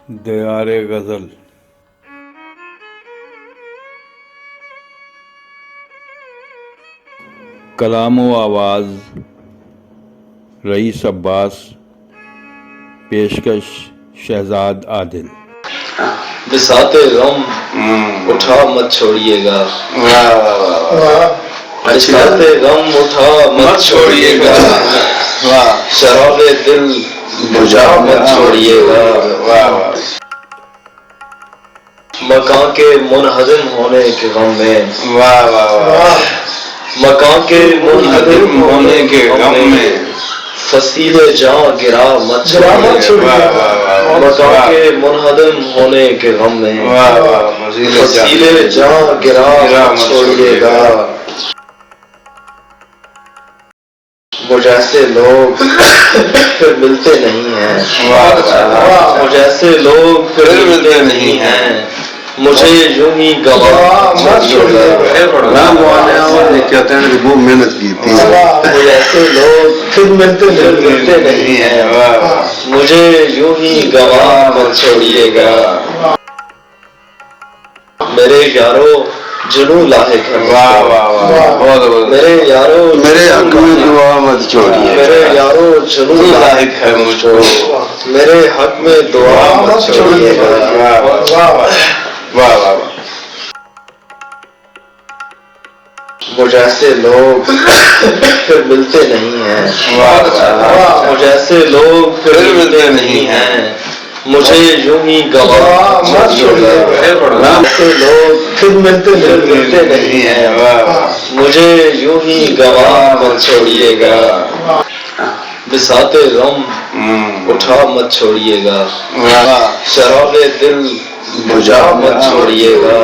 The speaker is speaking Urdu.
دیار غزل کلام و آواز رئیس عباس، پیشکش شہزاد عادل۔ بساط غم اٹھا مت چھوڑیے گا، بساط غم اٹھا مت چھوڑیے گا، شراب دل بجھا مت چھوڑیے گا، مکان کے منہدم ہونے کے غم میں، مکان کے منہدم ہونے کے غم میں، فصیل جاں گرا مت چھوڑیے گا، مکان کے منہدم ہونے کے غم میں، فصیل جاں گرا مت چھوڑیے گا۔ وہ جیسے لوگ پھر ملتے نہیں ہیں، وہ جیسے لوگ پھر ملتے نہیں ہیں، مجھے یوں ہی گواہ مت چھوڑیے گا۔ وہ محنت کی تھی، وہ جیسے لوگ پھر ملتے نہیں ہیں، مجھے یوں ہی گواہ مت چھوڑیے گا۔ میرے یارو جنوں لاحق ہے، میرے یارو میرے حق میں دعا مت چھوڑیے، میرے یارو جنوں لاحق ہے مجھ کو، میرے حق میں دعا مت چھوڑیے گا۔ وہ جیسے لوگ پھر ملتے نہیں ہیں، وہ جیسے لوگ پھر ملتے نہیں ہیں، مجھے یوں ہی گواہ مت چھوڑیے گا۔ جیسے لوگ پھر ملتے نہیں ہیں، مجھے یوں ہی گواہ مت چھوڑیے گا۔ بساط غم اٹھا مت چھوڑیے گا، شراب دل بجھا مت چھوڑیے گا۔